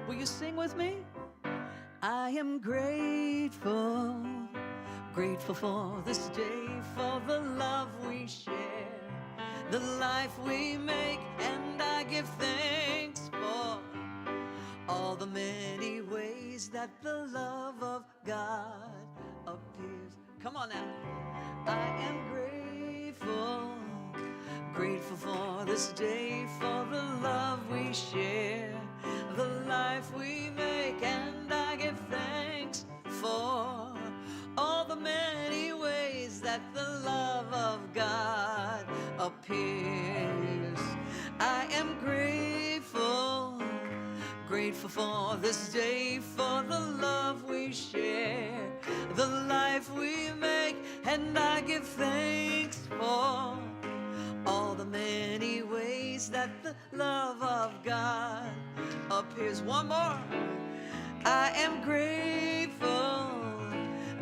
Will you sing with me? I am grateful, grateful for this day, for the love we share, the life we make, and I give thanks for all the many ways that the love of God appears. Come on now. I am grateful, grateful for this day, for the love we share, the life we make, and I give thanks for all the many ways that the love of God appears. I am grateful, grateful for this day, for the love we share, the life we make, and I give thanks for all the many ways that the love of God appears. One more. I am grateful,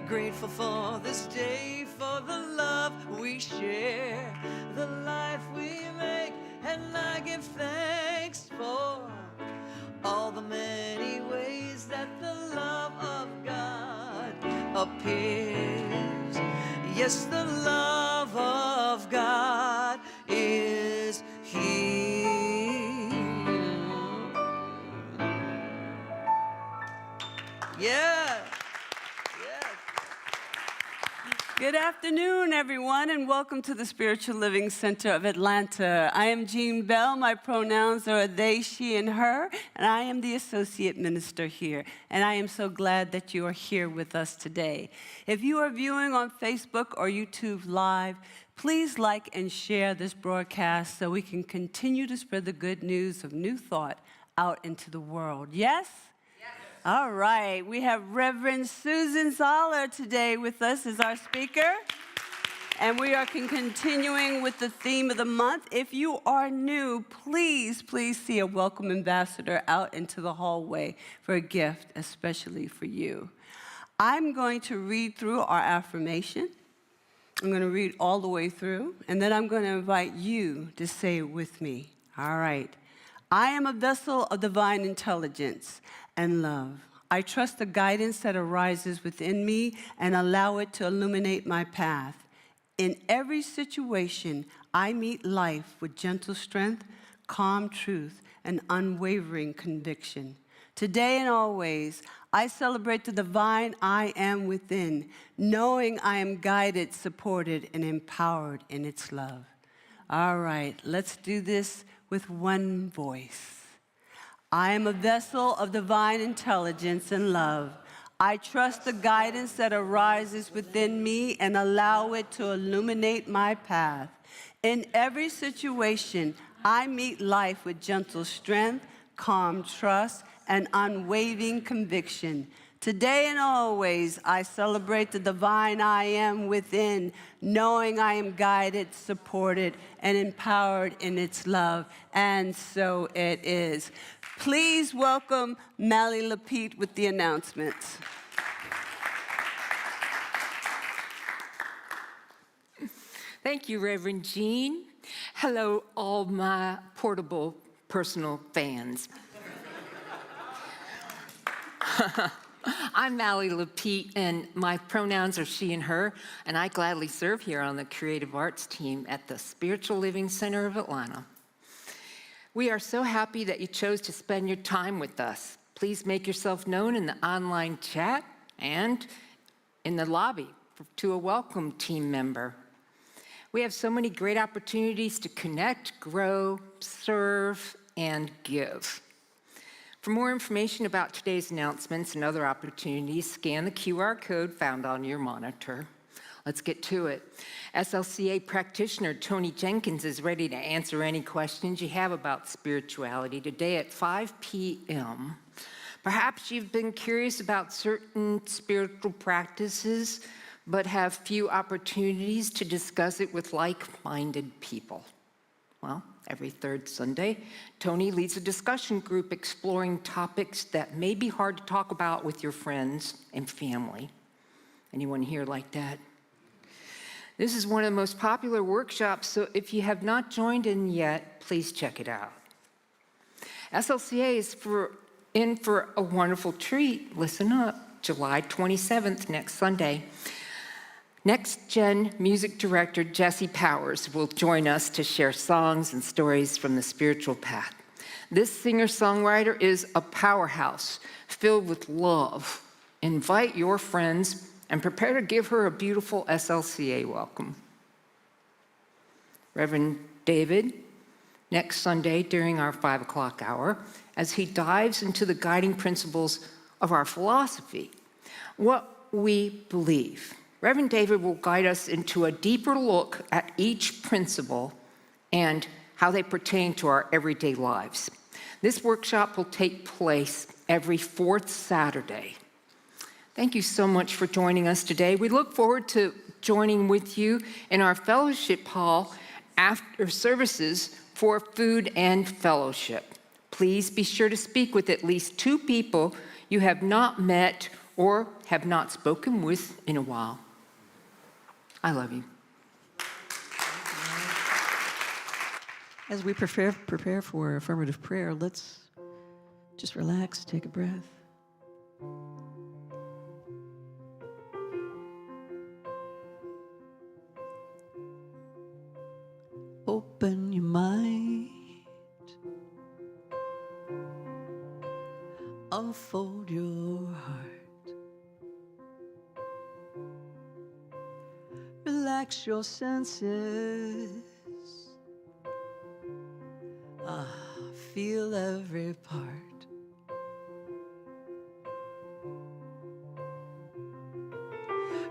grateful for this day, for the love we share, the life we make, and I give thanks for all the many ways that the love of God appears. Yes, the love of God is here. Yeah. Good afternoon, everyone, and welcome to the Spiritual Living Center of Atlanta. I am Jean Bell. My pronouns are they, she, and her, and I am the associate minister here. And I am so glad that you are here with us today. If you are viewing on Facebook or YouTube Live, please like and share this broadcast so we can continue to spread the good news of New Thought out into the world. Yes? All right, we have Reverend Susan Zoller today with us as our speaker. And we are continuing with the theme of the month. If you are new, please see a welcome ambassador out into the hallway for a gift, especially for you. I'm going to read through our affirmation. I'm going to read all the way through, and then I'm going to invite you to say it with me. All right. I am a vessel of divine intelligence and love. I trust the guidance that arises within me and allow it to illuminate my path. In every situation, I meet life with gentle strength, calm truth, and unwavering conviction. Today and always, I celebrate the divine I am within, knowing I am guided, supported, and empowered in its love. All right, let's do this with one voice. I am a vessel of divine intelligence and love. I trust the guidance that arises within me and allow it to illuminate my path. In every situation, I meet life with gentle strength, calm trust, and unwavering conviction. Today and always, I celebrate the divine I am within, knowing I am guided, supported, and empowered in its love. And so it is. Please welcome Mally Lapete with the announcements. Thank you, Reverend Jean. Hello, all my portable personal fans. I'm Mally Lapete, and my pronouns are she and her, and I gladly serve here on the Creative Arts team at the Spiritual Living Center of Atlanta. We are so happy that you chose to spend your time with us. Please make yourself known in the online chat and in the lobby to a welcome team member. We have so many great opportunities to connect, grow, serve, and give. For more information about today's announcements and other opportunities, scan the QR code found on your monitor. Let's get to it. SLCA practitioner Tony Jenkins is ready to answer any questions you have about spirituality today at 5 p.m. Perhaps you've been curious about certain spiritual practices, but have few opportunities to discuss it with like-minded people. Well, every third Sunday, Tony leads a discussion group exploring topics that may be hard to talk about with your friends and family. Anyone here like that? This is one of the most popular workshops, so if you have not joined in yet, please check it out. SLCA is for in for a wonderful treat. Listen up, July 27th, next Sunday. Next Gen music director Jesse Powers will join us to share songs and stories from the spiritual path. This singer-songwriter is a powerhouse filled with love. Invite your friends and prepare to give her a beautiful SLCA welcome. Reverend David, next Sunday during our 5 o'clock hour, as he dives into the guiding principles of our philosophy, what we believe. Reverend David will guide us into a deeper look at each principle and how they pertain to our everyday lives. This workshop will take place every fourth Saturday. Thank you so much for joining us today. We look forward to joining with you in our fellowship hall after services for food and fellowship. Please be sure to speak with at least 2 people you have not met or have not spoken with in a while. I love you. As we prepare for affirmative prayer, let's just relax, take a breath. Open your mind, unfold your heart. Relax your senses. Feel every part.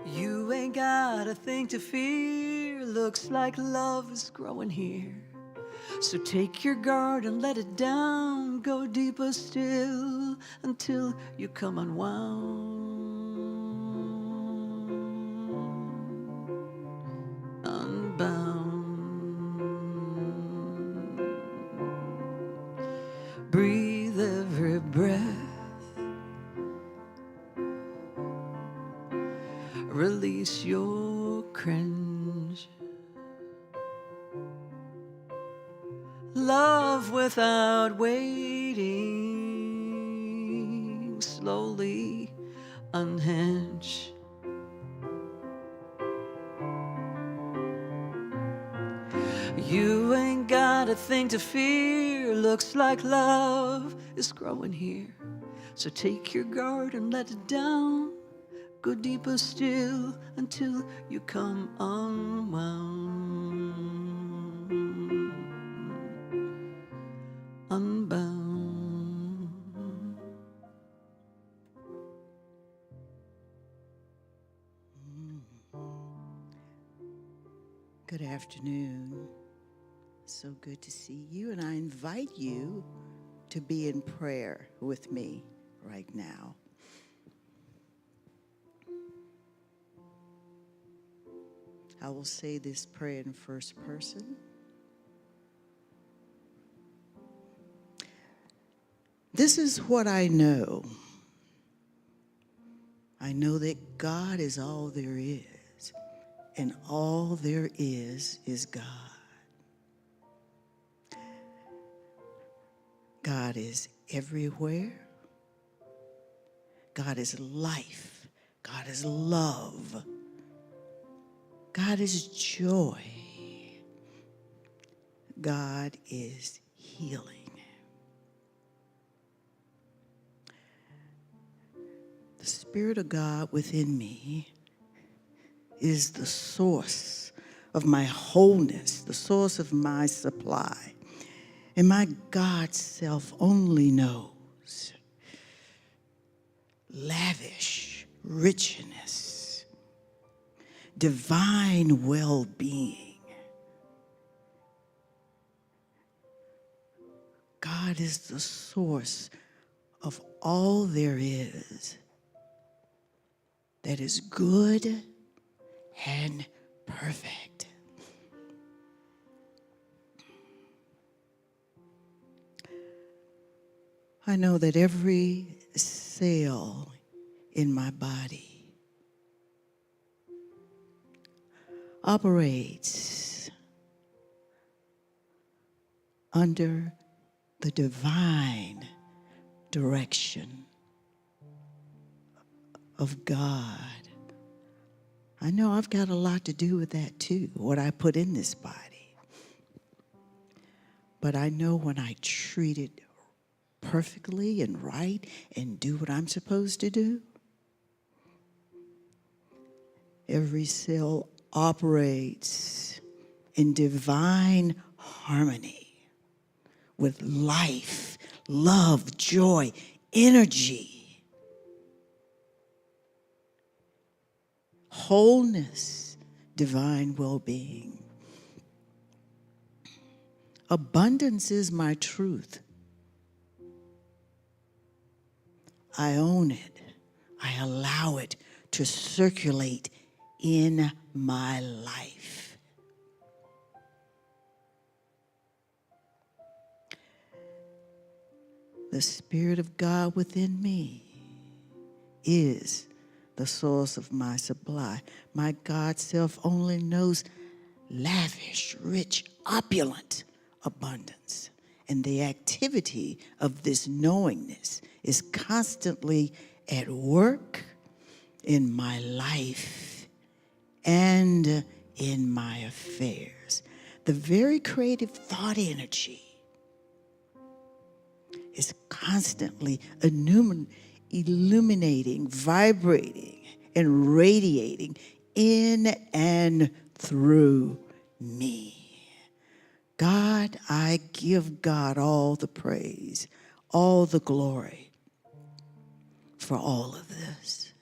You ain't got a thing to fear. Looks like love is growing here. So take your guard and let it down. Go deeper still until you come unwound. Breathe every breath. Release your cringe. Love without waiting. Slowly unhinge. You ain't got a thing to fear. Looks like love is growing here. So take your guard and let it down. Go deeper still until you come unwound. Unbound. Good afternoon. So good to see you, and I invite you to be in prayer with me right now. I will say this prayer in first person. This is what I know. I know that God is all there is, and all there is God. God is everywhere. God is life. God is love. God is joy. God is healing. The Spirit of God within me is the source of my wholeness, the source of my supply. And my God self only knows lavish richness, divine well-being. God is the source of all there is that is good and perfect. I know that every cell in my body operates under the divine direction of God. I know I've got a lot to do with that too, what I put in this body. But I know when I treat it perfectly and right and do what I'm supposed to do, every cell operates in divine harmony with life, love, joy, energy, wholeness, divine well-being. Abundance is my truth. I own it. I allow it to circulate in my life. The Spirit of God within me is the source of my supply. My God self only knows lavish, rich, opulent abundance. And the activity of this knowingness is constantly at work in my life and in my affairs. The very creative thought energy is constantly illuminating, vibrating, and radiating in and through me. God, I give God all the praise, all the glory for all of this.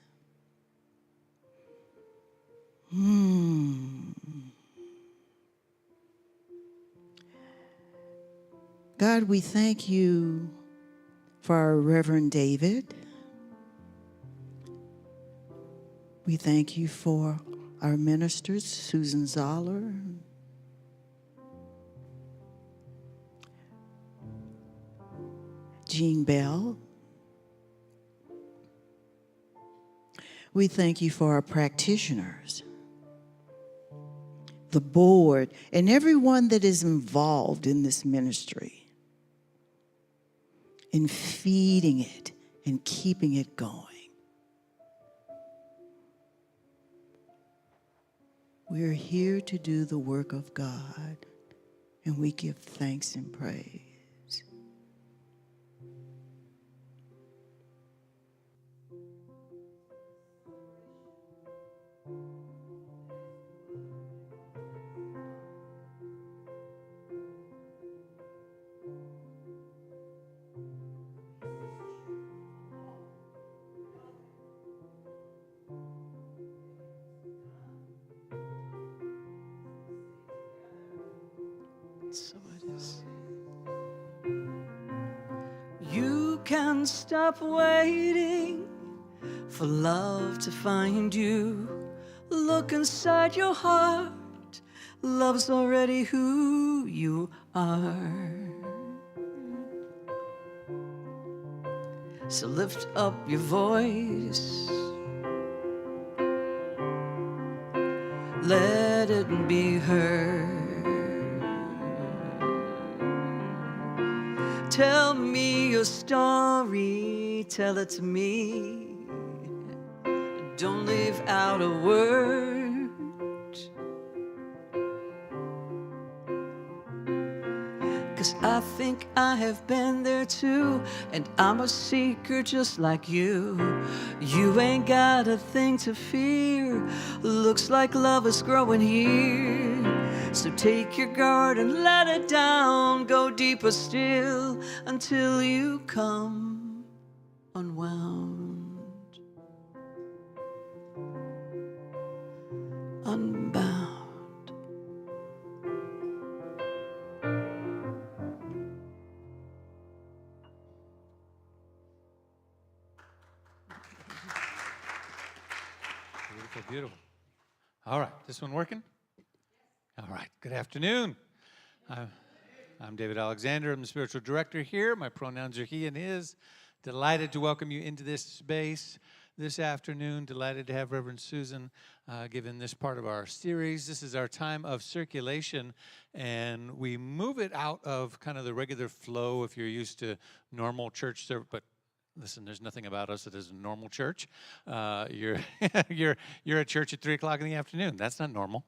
God, we thank you for our Reverend David. We thank you for our ministers, Susan Zoller, Jean Bell. We thank you for our practitioners, the board, and everyone that is involved in this ministry, in feeding it and keeping it going. We're here to do the work of God, and we give thanks and praise. So it is. You can stop waiting for love to find you. Look inside your heart. Love's already who you are. So lift up your voice. Let it be heard. Tell me your story, tell it to me. Don't leave out a word. 'Cause I think I have been there too, and I'm a seeker just like you. You ain't got a thing to fear. Looks like love is growing here. So take your guard and let it down. Go deeper still until you come unwound, unbound. Beautiful, beautiful. All right, this one working? All right, good afternoon. I'm David Alexander. I'm the spiritual director here. My pronouns are he and his. Delighted to welcome you into this space this afternoon. Delighted to have Reverend Susan given this part of our series. This is our time of circulation, and we move it out of kind of the regular flow if you're used to normal church service, but Listen, there's nothing about us that is a normal church. You're you're at church at 3 o'clock in the afternoon. That's not normal.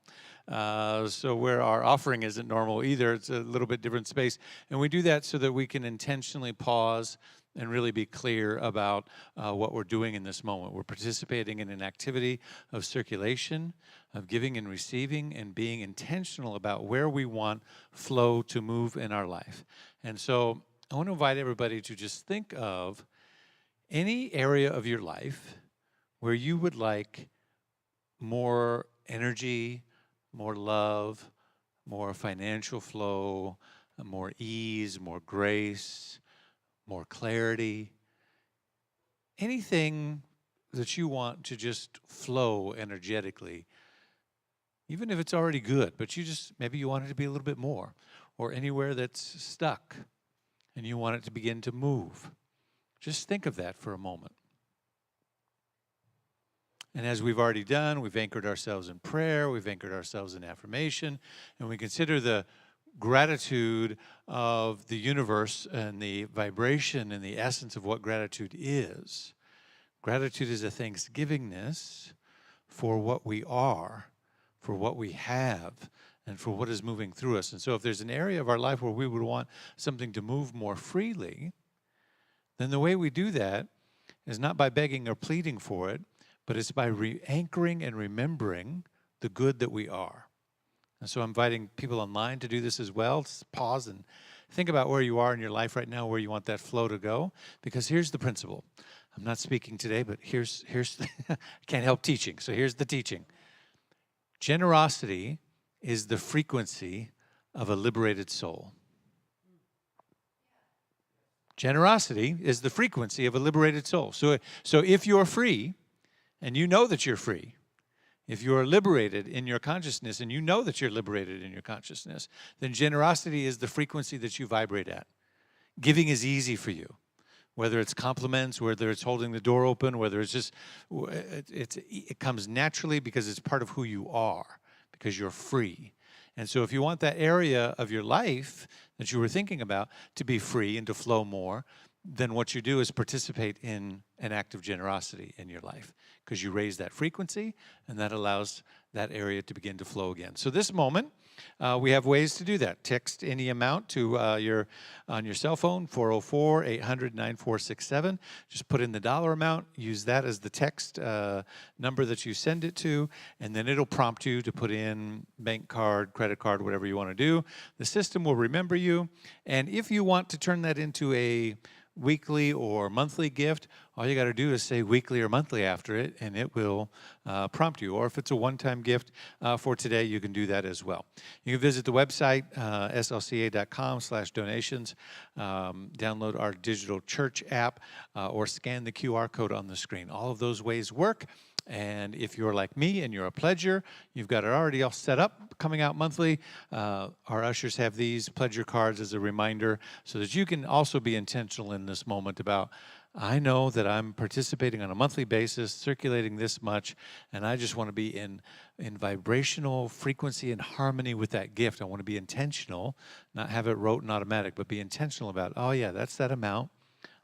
So where our offering isn't normal either, it's a little bit different space. And we do that so that we can intentionally pause and really be clear about what we're doing in this moment. We're participating in an activity of circulation, of giving and receiving, and being intentional about where we want flow to move in our life. And so I want to invite everybody to just think of any area of your life where you would like more energy, more love, more financial flow, more ease, more grace, more clarity, anything that you want to just flow energetically, even if it's already good, but maybe you want it to be a little bit more, or anywhere that's stuck and you want it to begin to move. Just think of that for a moment. And as we've already done, we've anchored ourselves in prayer, we've anchored ourselves in affirmation, and we consider the gratitude of the universe and the vibration and the essence of what gratitude is. Gratitude is a thanksgivingness for what we are, for what we have, and for what is moving through us. And so if there's an area of our life where we would want something to move more freely, then the way we do that is not by begging or pleading for it, but it's by re-anchoring and remembering the good that we are. And so I'm inviting people online to do this as well. Just pause and think about where you are in your life right now, where you want that flow to go. Because here's the principle. I'm not speaking today, but here's I can't help teaching. So here's the teaching. Generosity is the frequency of a liberated soul. Generosity is the frequency of a liberated soul. So if you're free, and you know that you're free, if you're liberated in your consciousness, and you know that you're liberated in your consciousness, then generosity is the frequency that you vibrate at. Giving is easy for you, whether it's compliments, whether it's holding the door open, whether it's just, it comes naturally because it's part of who you are, because you're free. And so if you want that area of your life that you were thinking about to be free and to flow more, then what you do is participate in an act of generosity in your life, because you raise that frequency, and that allows that area to begin to flow again. So this moment, we have ways to do that. Text any amount to on your cell phone, 404-800-9467. Just put in the dollar amount, use that as the text number that you send it to, and then it'll prompt you to put in bank card, credit card, whatever you want to do. The system will remember you, and if you want to turn that into a weekly or monthly gift, all you got to do is say weekly or monthly after it, and it will prompt you. Or if it's a one-time gift for today, you can do that as well. You can visit the website, slca.com/donations, download our digital church app, or scan the QR code on the screen. All of those ways work. And if you're like me and you're a pledger, you've got it already all set up, coming out monthly. Our ushers have these pledger cards as a reminder so that you can also be intentional in this moment about, I know that I'm participating on a monthly basis, circulating this much, and I just want to be in vibrational frequency and harmony with that gift. I want to be intentional, not have it rote and automatic, but be intentional about, oh yeah, that's that amount.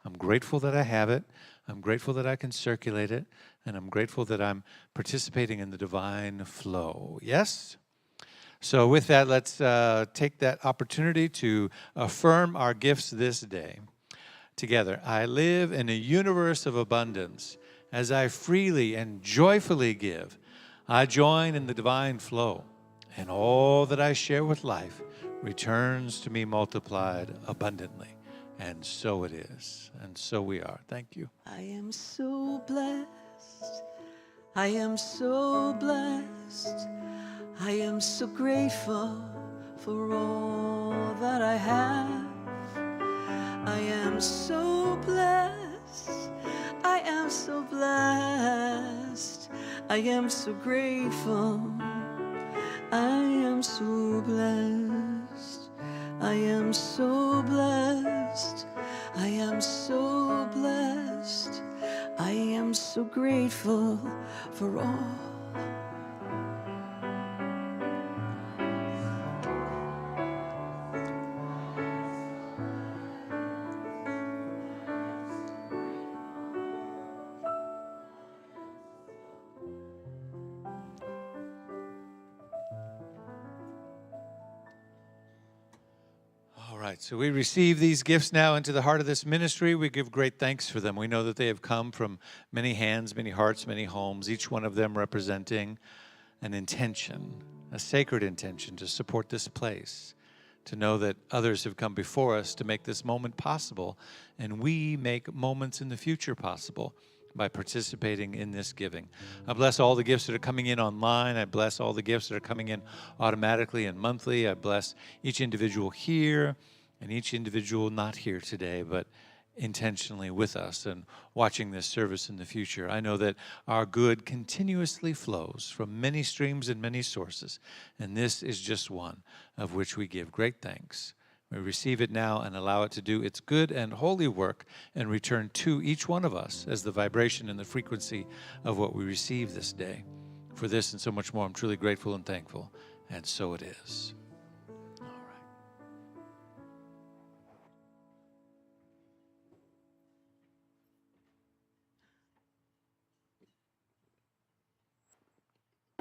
I'm grateful that I have it. I'm grateful that I can circulate it. And I'm grateful that I'm participating in the divine flow. Yes? So with that, let's take that opportunity to affirm our gifts this day. Together, I live in a universe of abundance. As I freely and joyfully give, I join in the divine flow. And all that I share with life returns to me multiplied abundantly. And so it is. And so we are. Thank you. I am so blessed. I am so blessed. I am so grateful for all that I have. I am so blessed. I am so blessed. I am so grateful. I am so blessed. I am so blessed. I am so blessed. I am so grateful for all. right, so we receive these gifts now into the heart of this ministry. We give great thanks for them. We know that they have come from many hands, many hearts, many homes, each one of them representing an intention, a sacred intention to support this place, to know that others have come before us to make this moment possible, and we make moments in the future possible by participating in this giving. I bless all the gifts that are coming in online. I bless all the gifts that are coming in automatically and monthly. I bless each individual here and each individual not here today, but intentionally with us and watching this service in the future. I know that our good continuously flows from many streams and many sources, and this is just one of which we give great thanks. We receive it now and allow it to do its good and holy work and return to each one of us as the vibration and the frequency of what we receive this day. For this and so much more, I'm truly grateful and thankful, and so it is. All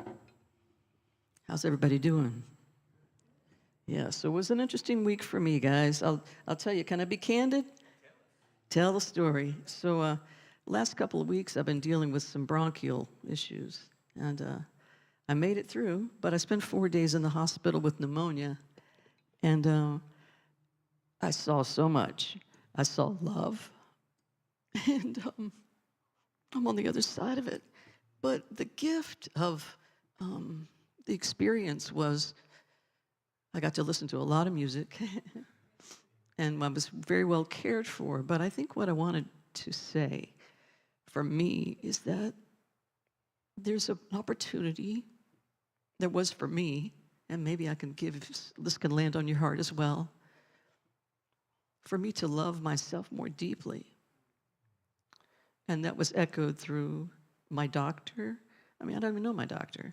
right. How's everybody doing? Yeah, so it was an interesting week for me, guys. I'll tell you, can I be candid? Tell the story. So last couple of weeks, I've been dealing with some bronchial issues, and I made it through, but I spent 4 days in the hospital with pneumonia, and I saw so much. I saw love, and I'm on the other side of it. But the gift of the experience was I got to listen to a lot of music, and I was very well cared for. But I think what I wanted to say for me is that there's an opportunity, there was for me, and maybe I can give, this can land on your heart as well, for me to love myself more deeply. And that was echoed through my doctor. I mean, I don't even know my doctor,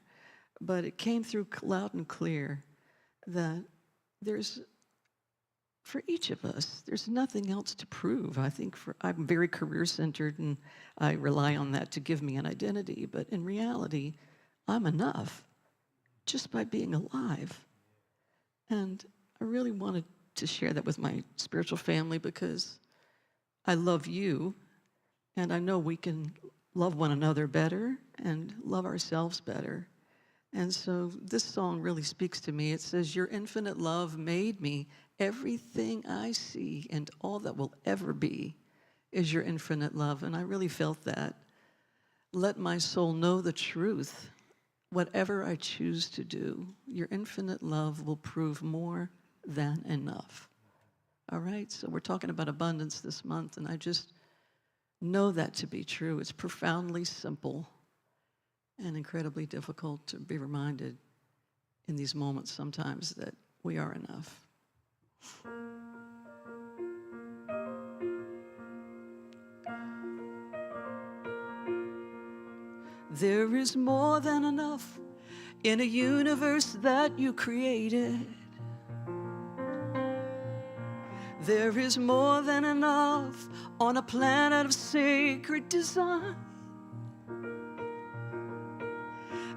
but it came through loud and clear that there's, for each of us, there's nothing else to prove. I think I'm very career-centered, and I rely on that to give me an identity, but in reality, I'm enough just by being alive. And I really wanted to share that with my spiritual family because I love you, and I know we can love one another better and love ourselves better. And so this song really speaks to me. It says, your infinite love made me. Everything I see and all that will ever be is your infinite love. And I really felt that. Let my soul know the truth. Whatever I choose to do, your infinite love will prove more than enough. All right? So we're talking about abundance this month, and I just know that to be true. It's profoundly simple and incredibly difficult to be reminded in these moments sometimes that we are enough. There is more than enough in a universe that you created. There is more than enough on a planet of sacred design.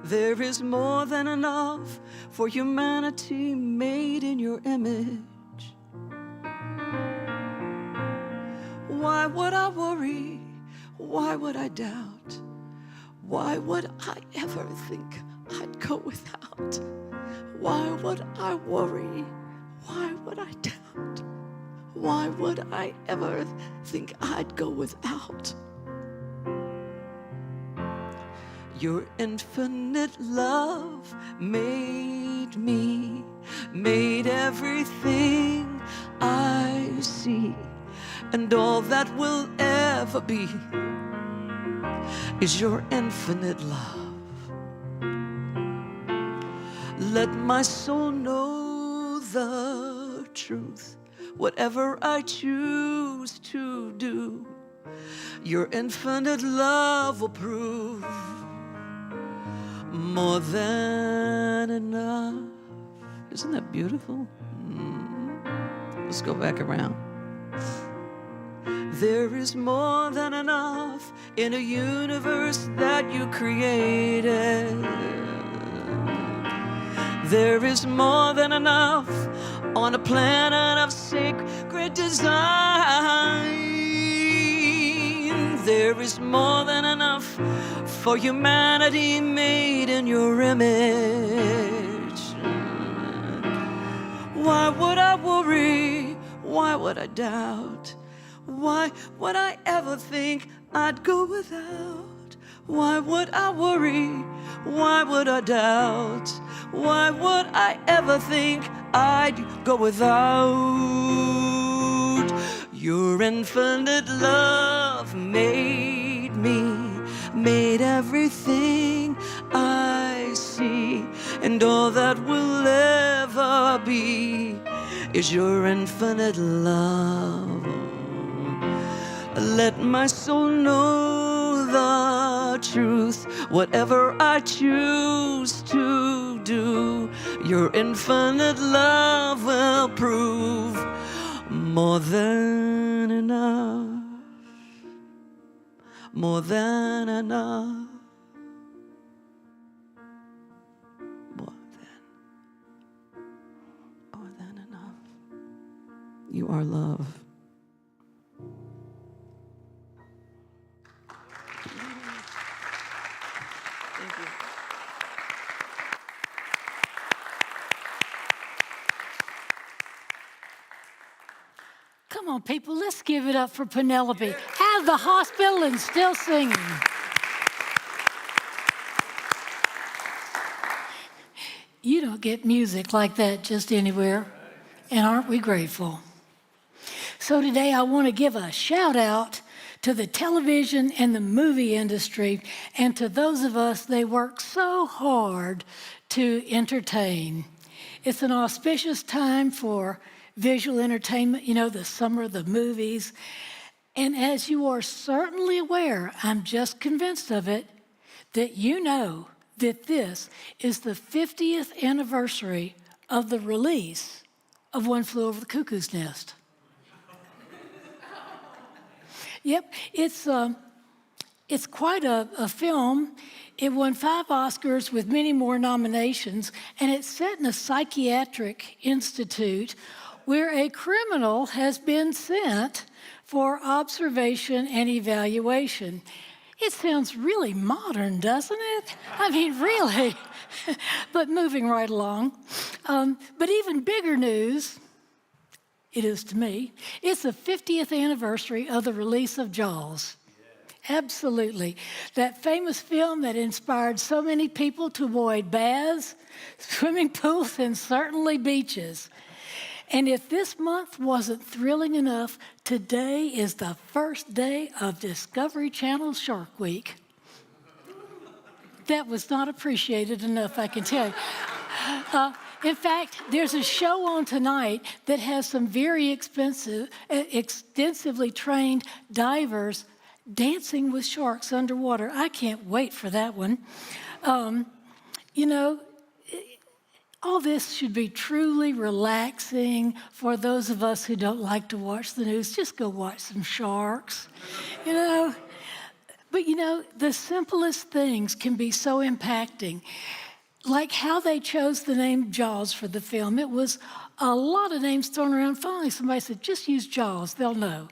There is more than enough for humanity made in your image. Why would I worry? Why would I doubt? Why would I ever think I'd go without? Why would I worry? Why would I doubt? Why would I ever think I'd go without? Your infinite love made me, made everything I see, and all that will ever be is your infinite love. Let my soul know the truth. Whatever I choose to do, your infinite love will prove more than enough. Isn't that beautiful? Let's go back around. There is more than enough in a universe that you created. There is more than enough on a planet of sacred design. There is more than enough for humanity made in your image. Why would I worry? Why would I doubt? Why would I ever think I'd go without? Why would I worry? Why would I doubt? Why would I ever think I'd go without? Your infinite love made me, made everything I see, and all that will ever be is your infinite love. Let my soul know the truth, whatever I choose to do, your infinite love will prove more than enough, more than enough, more than enough. You are love. Thank you. Come on, people, let's give it up for Penelope. Out of the hospital and still singing. You don't get music like that just anywhere, and aren't we grateful? So today I want to give a shout out to the television and the movie industry, and to those of us they work so hard to entertain. It's an auspicious time for visual entertainment, you know, the summer of the movies. And as you are certainly aware, I'm just convinced of it, that you know that this is the 50th anniversary of the release of One Flew Over the Cuckoo's Nest. Yep, it's quite a film. It won 5 Oscars with many more nominations, and it's set in a psychiatric institute where a criminal has been sent for observation and evaluation. It sounds really modern, doesn't it? I mean, really. But moving right along. But even bigger news, it is to me, it's the 50th anniversary of the release of Jaws. Absolutely. That famous film that inspired so many people to avoid baths, swimming pools, and certainly beaches. And if this month wasn't thrilling enough, today is the first day of Discovery Channel's Shark Week. That was not appreciated enough, I can tell you. In fact, there's a show on tonight that has some very extensively trained divers dancing with sharks underwater. I can't wait for that one. You know, all this should be truly relaxing for those of us who don't like to watch the news. Just go watch some sharks, you know. But you know, the simplest things can be so impacting. Like how they chose the name Jaws for the film. It was a lot of names thrown around. Finally, somebody said, just use Jaws, they'll know.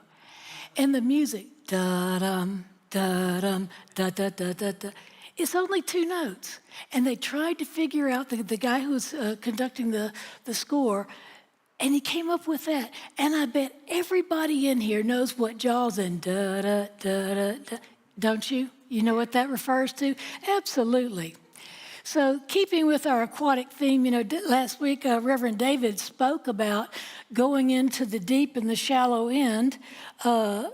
And the music, da-dum, da-dum, da-da-da-da-da. It's only 2 notes. And they tried to figure out, the guy who was conducting the score, and he came up with that. And I bet everybody in here knows what Jaws and da-da-da-da-da, don't you? You know what that refers to? Absolutely. So keeping with our aquatic theme, you know, last week Reverend David spoke about going into the deep and the shallow end of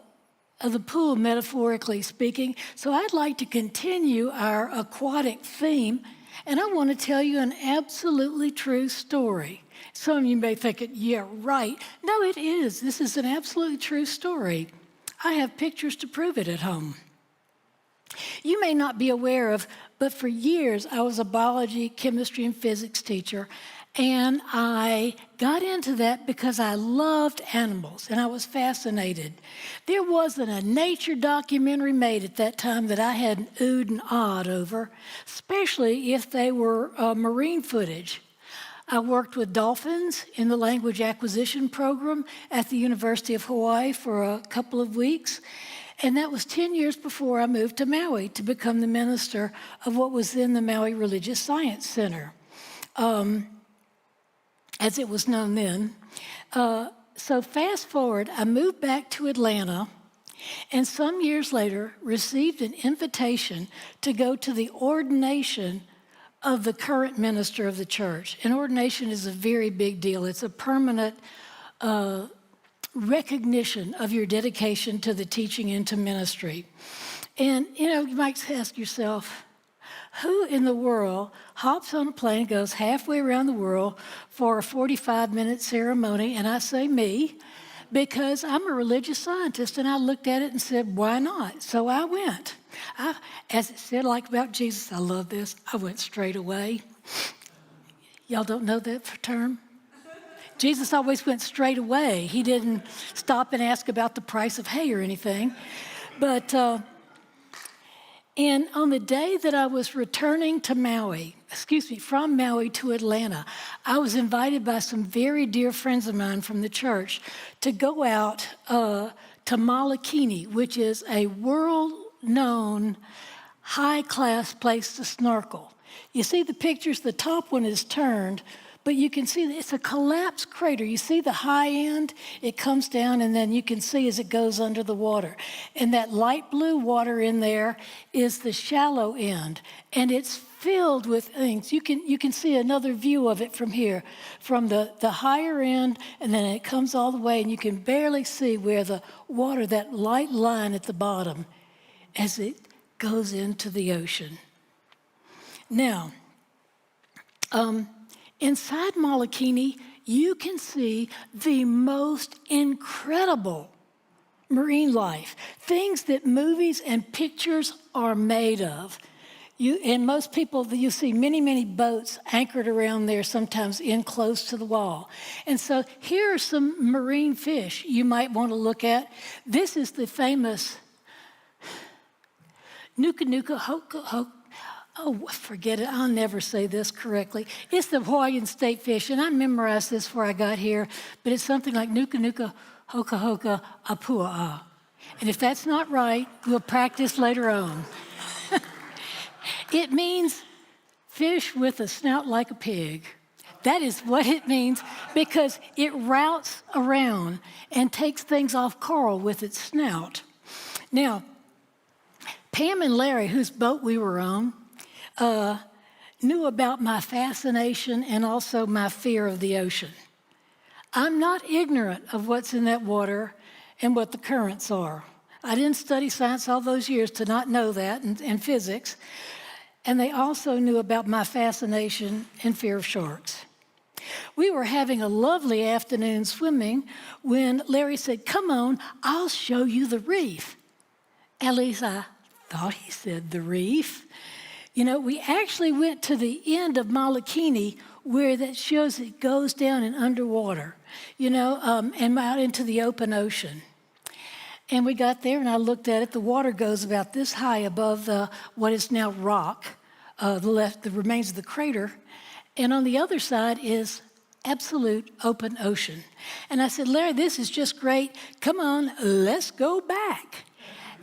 the pool, metaphorically speaking. So I'd like to continue our aquatic theme, and I want to tell you an absolutely true story. Some of you may think, yeah, right. No, it is. This is an absolutely true story. I have pictures to prove it at home. You may not be aware of, but for years I was a biology, chemistry, and physics teacher, and I got into that because I loved animals, and I was fascinated. There wasn't a nature documentary made at that time that I hadn't oohed and awed over, especially if they were marine footage. I worked with dolphins in the language acquisition program at the University of Hawaii for a couple of weeks. And that was 10 years before I moved to Maui to become the minister of what was then the Maui Religious Science Center, as it was known then. So fast forward, I moved back to Atlanta, and some years later received an invitation to go to the ordination of the current minister of the church. And ordination is a very big deal. It's a permanent recognition of your dedication to the teaching and to ministry. And, you might ask yourself, who in the world hops on a plane, goes halfway around the world for a 45-minute ceremony? And I say me, because I'm a religious scientist, and I looked at it and said, why not? So I went. As it said, like about Jesus, I love this, I went straight away. Y'all don't know that term? Jesus always went straight away. He didn't stop and ask about the price of hay or anything. But, and on the day that I was returning to from Maui to Atlanta, I was invited by some very dear friends of mine from the church to go out to Malakini, which is a world-known high-class place to snorkel. You see the pictures, the top one is turned, but you can see it's a collapsed crater. You see the high end, it comes down, and then you can see as it goes under the water. And that light blue water in there is the shallow end, and it's filled with things. You can see another view of it from here, from the higher end, and then it comes all the way, and you can barely see where the water, that light line at the bottom, as it goes into the ocean. Now, inside Malakini, you can see the most incredible marine life, things that movies and pictures are made of. And most people, you see many, many boats anchored around there, sometimes in close to the wall. And so here are some marine fish you might want to look at. This is the famous Nuka Nuka Hoka Hoka. Oh, forget it, I'll never say this correctly. It's the Hawaiian state fish, and I memorized this before I got here, but it's something like Nuka Nuka Hoka Hoka Apua'a. And if that's not right, we'll practice later on. It means fish with a snout like a pig. That is what it means, because it routes around and takes things off coral with its snout. Now, Pam and Larry, whose boat we were on, knew about my fascination and also my fear of the ocean. I'm not ignorant of what's in that water and what the currents are. I didn't study science all those years to not know that, and physics. And they also knew about my fascination and fear of sharks. We were having a lovely afternoon swimming when Larry said, "Come on, I'll show you the reef." At least I thought he said the reef. We actually went to the end of Malakini where that shows it goes down and underwater, and out into the open ocean. And we got there, and I looked at it. The water goes about this high above what is now rock, the remains of the crater. And on the other side is absolute open ocean. And I said, "Larry, this is just great. Come on, let's go back."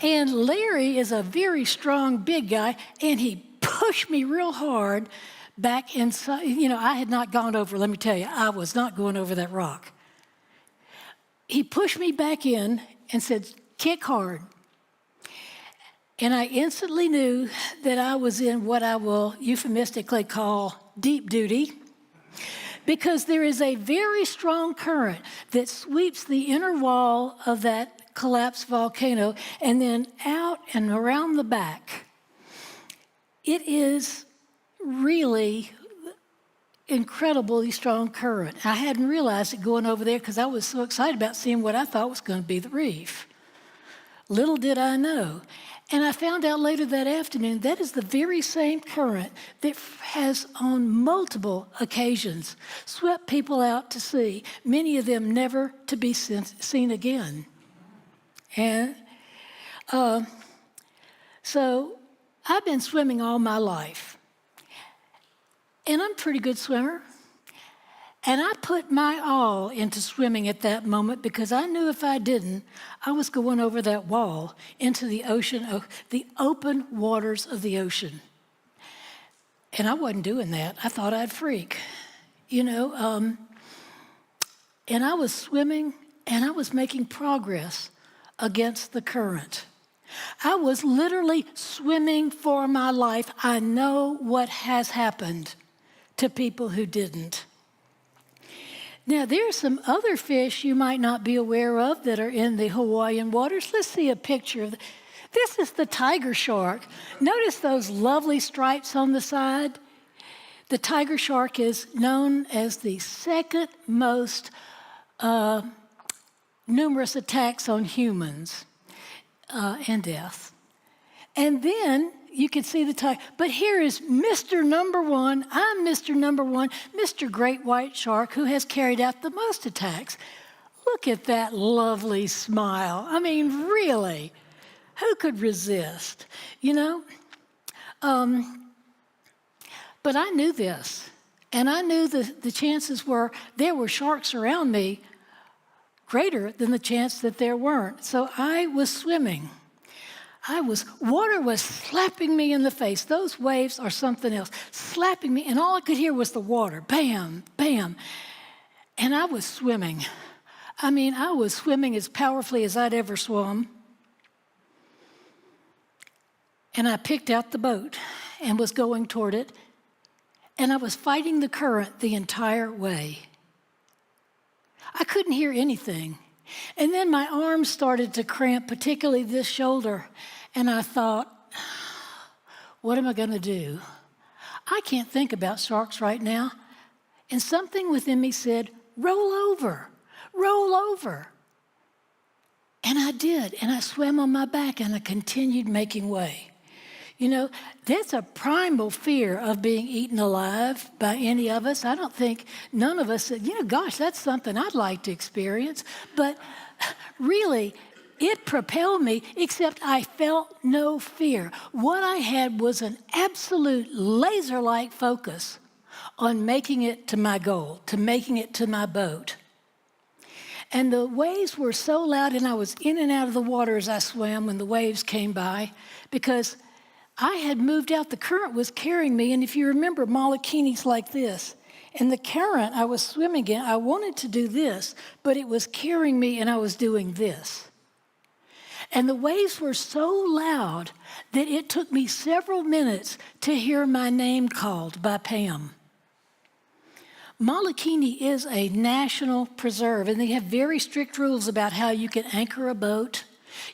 And Larry is a very strong, big guy, and he pushed me real hard back inside. I had not gone over, let me tell you, I was not going over that rock. He pushed me back in and said, "Kick hard." And I instantly knew that I was in what I will euphemistically call deep duty, because there is a very strong current that sweeps the inner wall of that collapsed volcano and then out and around the back. It is really incredibly strong current. I hadn't realized it going over there because I was so excited about seeing what I thought was going to be the reef. Little did I know. And I found out later that afternoon that is the very same current that has on multiple occasions swept people out to sea, many of them never to be seen again. And so I've been swimming all my life, and I'm a pretty good swimmer. And I put my all into swimming at that moment because I knew if I didn't, I was going over that wall into the ocean, the open waters of the ocean. And I wasn't doing that. I thought I'd freak, you know. And I was swimming and I was making progress against the current. I was literally swimming for my life. I know what has happened to people who didn't. Now, there are some other fish you might not be aware of that are in the Hawaiian waters. Let's see a picture of this is the tiger shark. Notice those lovely stripes on the side. The tiger shark is known as the second most numerous attacks on humans and death. And then you can see the tiger. But here is Mr. Number One. I'm Mr. Number One, Mr. Great White Shark, who has carried out the most attacks. Look at that lovely smile. I mean, really, who could resist, you know? But I knew this, and I knew the chances were there were sharks around me greater than the chance that there weren't. So I was swimming. Water was slapping me in the face. Those waves are something else, slapping me, and all I could hear was the water, bam, bam. And I was swimming. I mean, I was swimming as powerfully as I'd ever swum. And I picked out the boat and was going toward it, and I was fighting the current the entire way. I couldn't hear anything. And then my arms started to cramp, particularly this shoulder. And I thought, what am I going to do? I can't think about sharks right now. And something within me said, roll over, roll over. And I did. And I swam on my back and I continued making way. You know, that's a primal fear of being eaten alive by any of us. I don't think none of us said, gosh, that's something I'd like to experience. But really, it propelled me, except I felt no fear. What I had was an absolute laser-like focus on making it to my goal, to making it to my boat. And the waves were so loud, and I was in and out of the water as I swam when the waves came by, because I had moved out. The current was carrying me, and if you remember, Molokini's like this. And the current I was swimming in, I wanted to do this, but it was carrying me, and I was doing this. And the waves were so loud that it took me several minutes to hear my name called by Pam. Molokini is a national preserve, and they have very strict rules about how you can anchor a boat.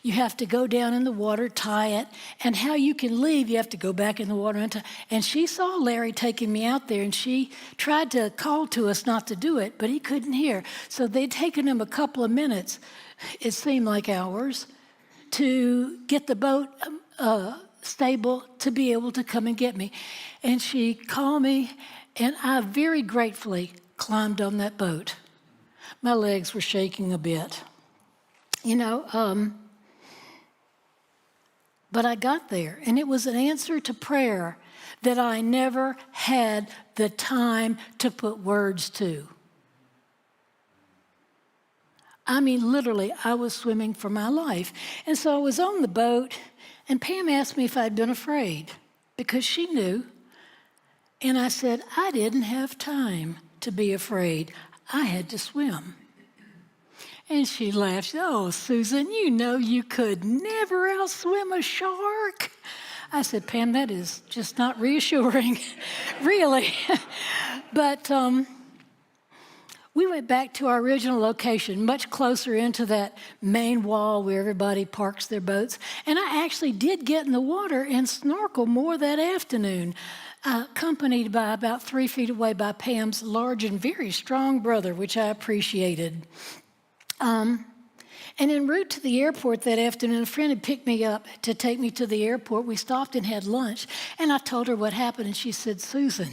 You have to go down in the water, tie it, and how you can leave, you have to go back in the water and tie. And she saw Larry taking me out there, and she tried to call to us not to do it, but he couldn't hear. So they'd taken him a couple of minutes, it seemed like hours, to get the boat stable to be able to come and get me. And she called me, and I very gratefully climbed on that boat. My legs were shaking a bit. But I got there, and it was an answer to prayer that I never had the time to put words to. I mean, literally, I was swimming for my life. And so I was on the boat, and Pam asked me if I'd been afraid, because she knew. And I said, I didn't have time to be afraid. I had to swim. And she laughed. Oh, Susan, you know you could never outswim a shark. I said, Pam, that is just not reassuring, really. But we went back to our original location, much closer into that main wall where everybody parks their boats. And I actually did get in the water and snorkel more that afternoon, accompanied by about 3 feet away by Pam's large and very strong brother, which I appreciated. And en route to the airport that afternoon, a friend had picked me up to take me to the airport. We stopped and had lunch, and I told her what happened, and she said, Susan,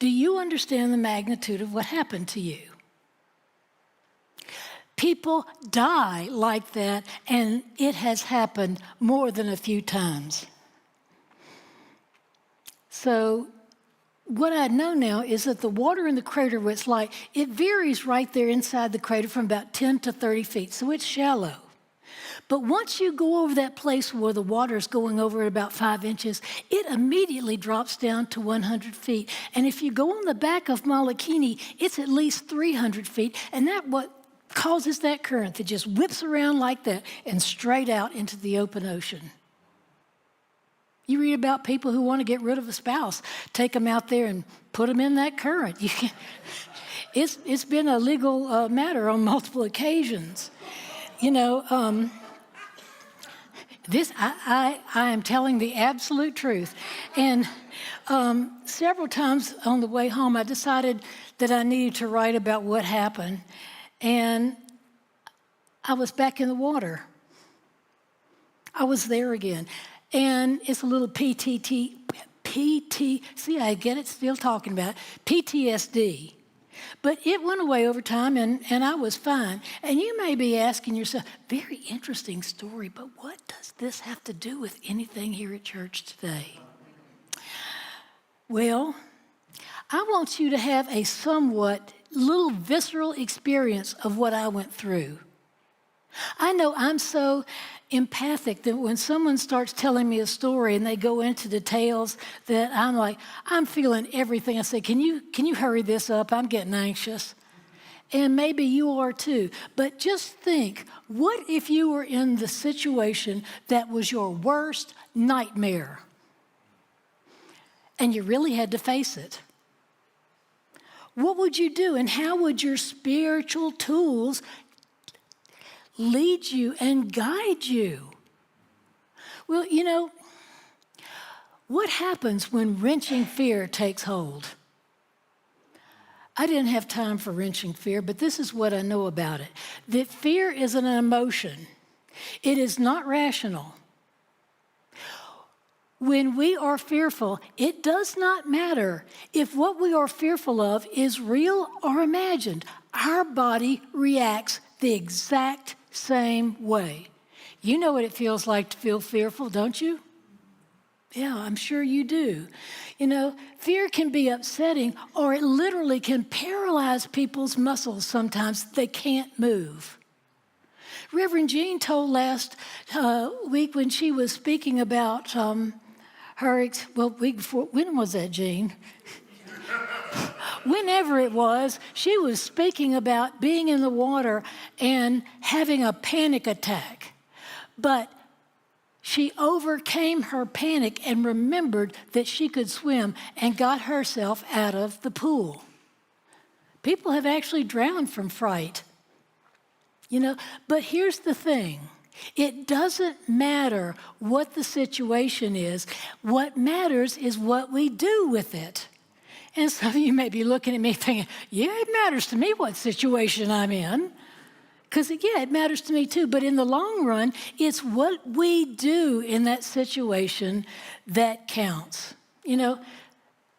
do you understand the magnitude of what happened to you? People die like that, and it has happened more than a few times. So what I know now is that the water in the crater, where it's like, it varies right there inside the crater from about 10 to 30 feet, so it's shallow. But once you go over that place where the water is going over at about 5 inches, it immediately drops down to 100 feet. And if you go on the back of Malakini, it's at least 300 feet, and that's what causes that current that just whips around like that and straight out into the open ocean. You read about people who want to get rid of a spouse, take them out there and put them in that current. It's been a legal matter on multiple occasions. You know, I am telling the absolute truth. And several times on the way home, I decided that I needed to write about what happened. And I was back in the water. I was there again. And it's a little see, I get it, still talking about it, PTSD. But it went away over time, and I was fine. And you may be asking yourself, very interesting story, but what does this have to do with anything here at church today? Well, I want you to have a somewhat little visceral experience of what I went through. I know I'm so empathic that when someone starts telling me a story and they go into details that I'm like, I'm feeling everything. I say, can you hurry this up? I'm getting anxious. And maybe you are too. But just think, what if you were in the situation that was your worst nightmare and you really had to face it? What would you do, and how would your spiritual tools lead you and guide you? Well, you know, what happens when wrenching fear takes hold? I didn't have time for wrenching fear, but this is what I know about it. That fear is an emotion. It is not rational. When we are fearful, it does not matter if what we are fearful of is real or imagined. Our body reacts the exact same way. You know what it feels like to feel fearful, don't you? Yeah, I'm sure you do. You know, fear can be upsetting, or it literally can paralyze people's muscles sometimes. They can't move. Reverend Jean told last week when she was speaking about week before, when was that, Jean? Whenever it was, she was speaking about being in the water and having a panic attack. But she overcame her panic and remembered that she could swim and got herself out of the pool. People have actually drowned from fright. You know, but here's the thing. It doesn't matter what the situation is. What matters is what we do with it. And some of you may be looking at me thinking, yeah, it matters to me what situation I'm in. Because, yeah, it matters to me too. But in the long run, it's what we do in that situation that counts. You know,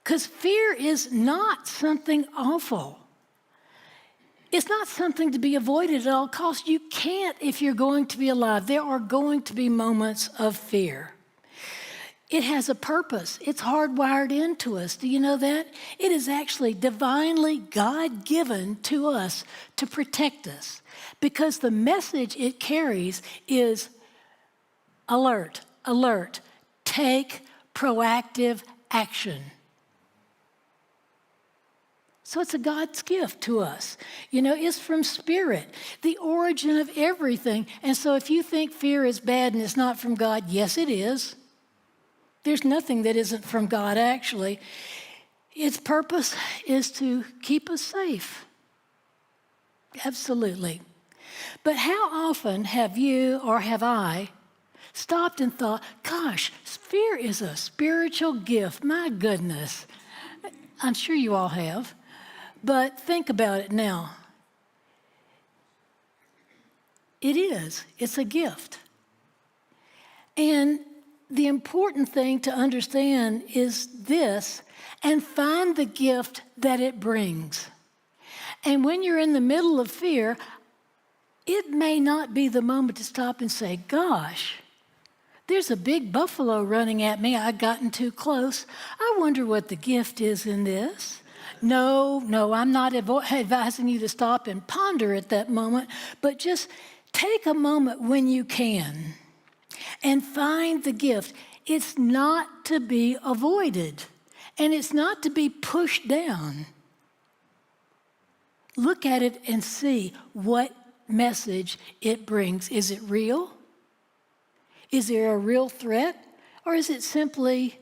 because fear is not something awful. It's not something to be avoided at all costs. You can't if you're going to be alive. There are going to be moments of fear. It has a purpose. It's hardwired into us. Do you know that? It is actually divinely God-given to us to protect us, because the message it carries is alert, alert, take proactive action. So it's a God's gift to us. You know, it's from Spirit, the origin of everything. And so if you think fear is bad and it's not from God, yes, it is. There's nothing that isn't from God, actually. Its purpose is to keep us safe. Absolutely. But how often have you or have I stopped and thought, gosh, fear is a spiritual gift. My goodness. I'm sure you all have. But think about it now. It is. It's a gift. And the important thing to understand is this, and find the gift that it brings. And when you're in the middle of fear, it may not be the moment to stop and say, gosh, There's a big buffalo running at me. I've gotten too close. I wonder what the gift is in this. No, I'm not advising you to stop and ponder at that moment, but just take a moment when you can and find the gift. It's not to be avoided, and it's not to be pushed down. Look at it and see what message it brings. Is it real? Is there a real threat? Or is it simply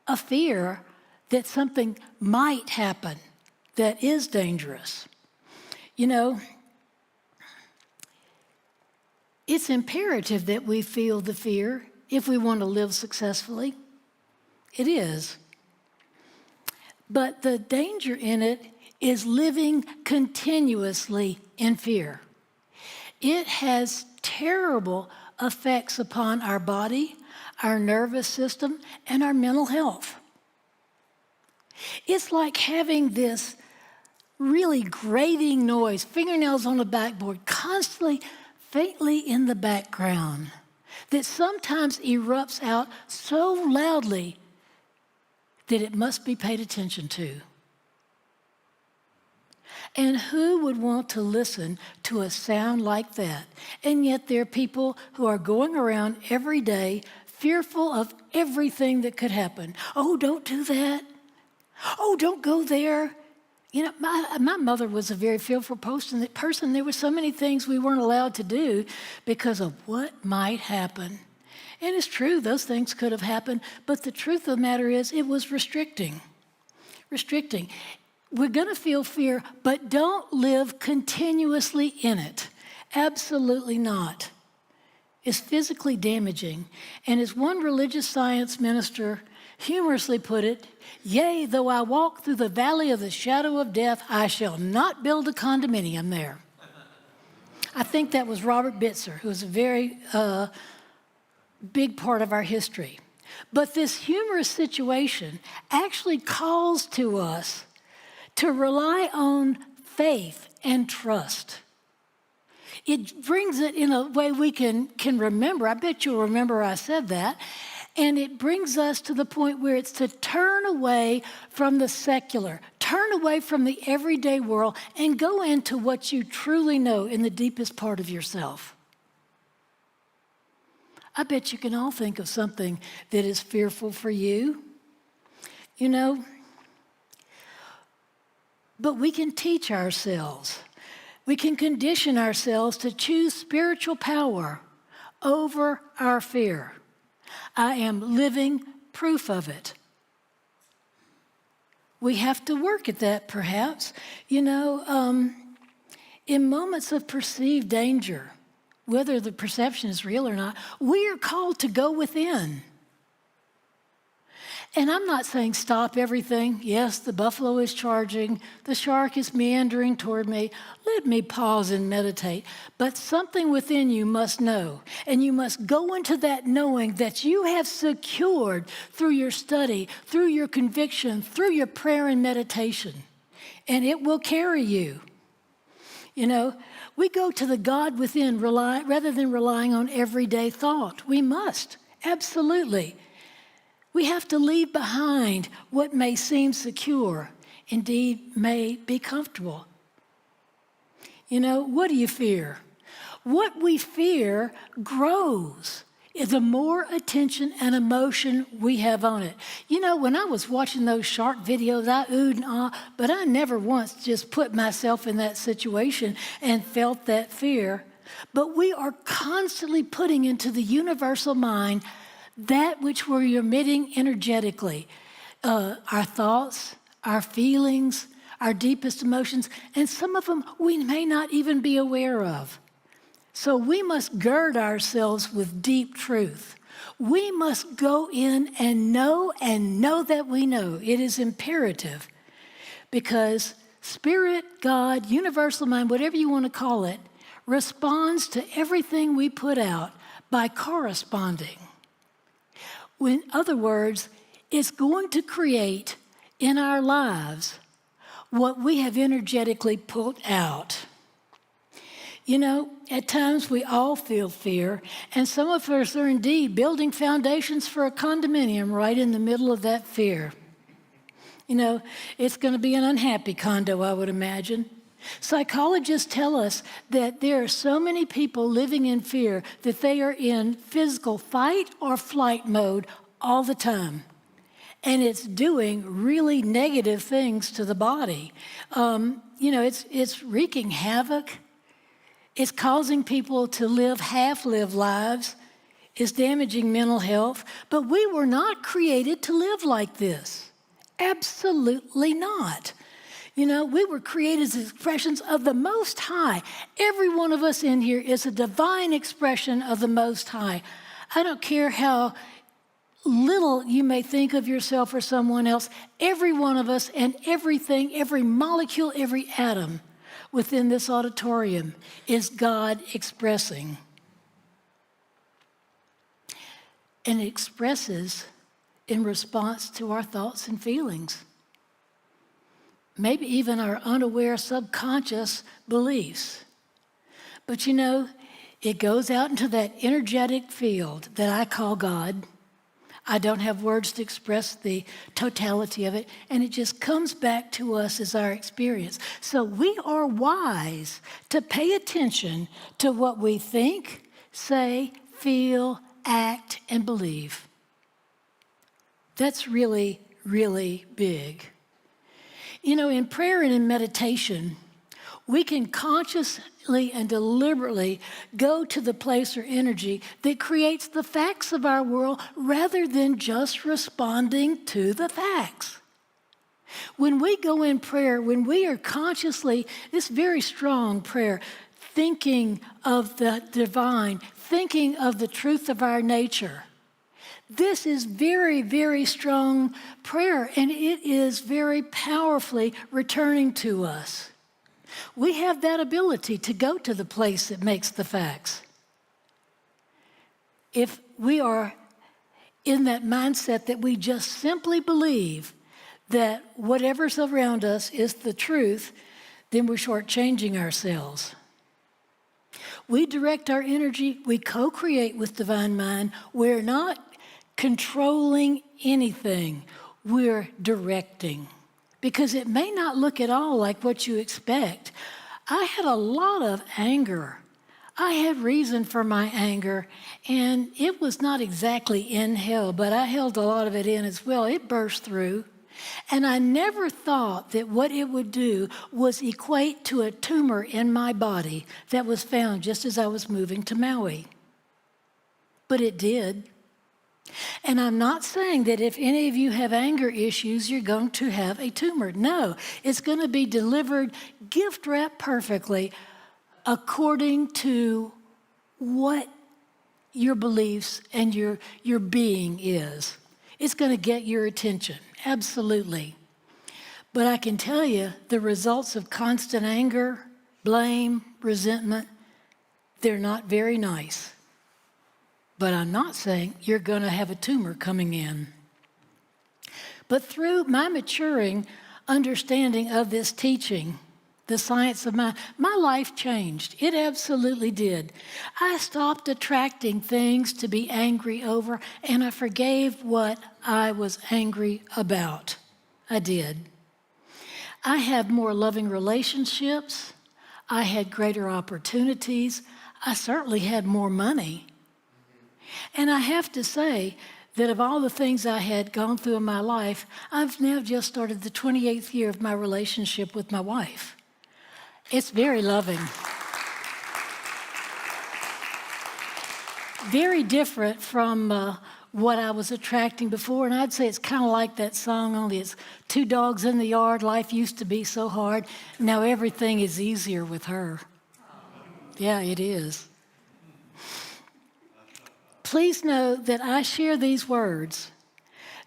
a fear that something might happen that is dangerous? You know, it's imperative that we feel the fear if we want to live successfully. It is. But the danger in it is living continuously in fear. It has terrible effects upon our body, our nervous system, and our mental health. It's like having this really grating noise, fingernails on the backboard, constantly, faintly in the background, that sometimes erupts out so loudly that it must be paid attention to. And who would want to listen to a sound like that? And yet there are people who are going around every day fearful of everything that could happen. Oh, don't do that. Oh, don't go there. You know, my mother was a very fearful person. There were so many things we weren't allowed to do because of what might happen. And it's true, those things could have happened, but the truth of the matter is it was restricting. We're going to feel fear, but don't live continuously in it. Absolutely not. It's physically damaging. And as one religious science minister humorously put it, "Yea, though I walk through the valley of the shadow of death, I shall not build a condominium there." I think that was Robert Bitzer, who was a very big part of our history. But this humorous situation actually calls to us to rely on faith and trust. It brings it in a way we can remember. I bet you'll remember I said that. And it brings us to the point where it's to turn away from the secular, turn away from the everyday world, and go into what you truly know in the deepest part of yourself. I bet you can all think of something that is fearful for you. You know, but we can teach ourselves. We can condition ourselves to choose spiritual power over our fear. I am living proof of it. We have to work at that, perhaps. You know, in moments of perceived danger, whether the perception is real or not, we are called to go within. And I'm not saying stop everything. Yes, the buffalo is charging. The shark is meandering toward me. Let me pause and meditate. But something within you must know. And you must go into that knowing that you have secured through your study, through your conviction, through your prayer and meditation. And it will carry you. You know, we go to the God within rather than relying on everyday thought. We must, absolutely. We have to leave behind what may seem secure, indeed may be comfortable. You know, what do you fear? What we fear grows the more attention and emotion we have on it. You know, when I was watching those shark videos, I oohed and ah, but I never once just put myself in that situation and felt that fear. But we are constantly putting into the universal mind that which we're emitting energetically, our thoughts, our feelings, our deepest emotions, and some of them we may not even be aware of. So we must gird ourselves with deep truth. We must go in and know that we know. It is imperative because Spirit, God, universal mind, whatever you want to call it, responds to everything we put out by corresponding. In other words, it's going to create in our lives what we have energetically put out. You know, at times we all feel fear, and some of us are indeed building foundations for a condominium right in the middle of that fear. You know, it's going to be an unhappy condo, I would imagine. Psychologists tell us that there are so many people living in fear that they are in physical fight or flight mode all the time. And it's doing really negative things to the body. You know, it's wreaking havoc. It's causing people to live half-lived lives. It's damaging mental health. But we were not created to live like this. Absolutely not. You know, we were created as expressions of the Most High. Every one of us in here is a divine expression of the Most High. I don't care how little you may think of yourself or someone else. Every one of us and everything, every molecule, every atom within this auditorium is God expressing. And it expresses in response to our thoughts and feelings. Maybe even our unaware subconscious beliefs. But you know, it goes out into that energetic field that I call God. I don't have words to express the totality of it, and it just comes back to us as our experience. So we are wise to pay attention to what we think, say, feel, act, and believe. That's really, really big. You know, in prayer and in meditation, we can consciously and deliberately go to the place or energy that creates the facts of our world rather than just responding to the facts. When we go in prayer, when we are consciously, this very strong prayer, thinking of the divine, thinking of the truth of our nature, this is very, very strong prayer, and it is very powerfully returning to us. We have that ability to go to the place that makes the facts. If we are in that mindset that we just simply believe that whatever's around us is the truth, then we're shortchanging ourselves. We direct our energy, we co-create with Divine Mind. We're not controlling anything, we're directing. Because it may not look at all like what you expect. I had a lot of anger. I had reason for my anger, and it was not exactly in hell, but I held a lot of it in as well. It burst through. And I never thought that what it would do was equate to a tumor in my body that was found just as I was moving to Maui. But it did. And I'm not saying that if any of you have anger issues, you're going to have a tumor. No, it's going to be delivered, gift wrapped perfectly according to what your beliefs and your being is. It's going to get your attention, absolutely. But I can tell you the results of constant anger, blame, resentment, they're not very nice. But I'm not saying you're going to have a tumor coming in. But through my maturing understanding of this teaching, the science of mind, my life changed. It absolutely did. I stopped attracting things to be angry over, and I forgave what I was angry about. I did. I have more loving relationships. I had greater opportunities. I certainly had more money. And I have to say that of all the things I had gone through in my life, I've now just started the 28th year of my relationship with my wife. It's very loving. Very different from what I was attracting before. And I'd say it's kind of like that song, only it's 2 dogs in the yard. Life used to be so hard. Now everything is easier with her. Yeah, it is. Please know that I share these words,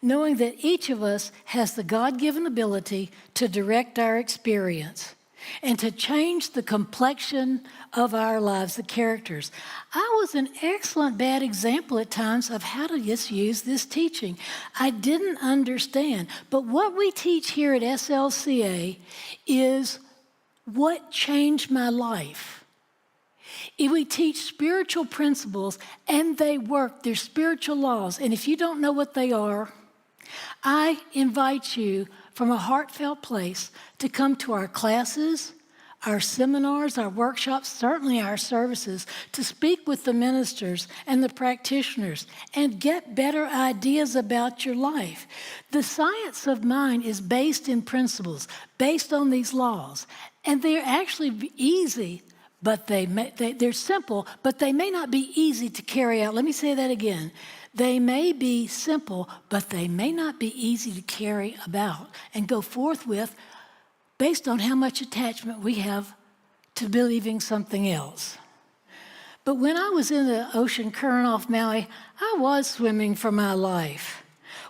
knowing that each of us has the God-given ability to direct our experience and to change the complexion of our lives, the characters. I was an excellent bad example at times of how to just use this teaching. I didn't understand. But what we teach here at SLCA is what changed my life. We teach spiritual principles, and they work. They're spiritual laws. And if you don't know what they are, I invite you from a heartfelt place to come to our classes, our seminars, our workshops, certainly our services, to speak with the ministers and the practitioners and get better ideas about your life. The science of mind is based in principles, based on these laws, and they're actually easy, but they're simple, but they may not be easy to carry out. Let me say that again. They may be simple, but they may not be easy to carry about and go forth with based on how much attachment we have to believing something else. But when I was in the ocean current off Maui, I was swimming for my life.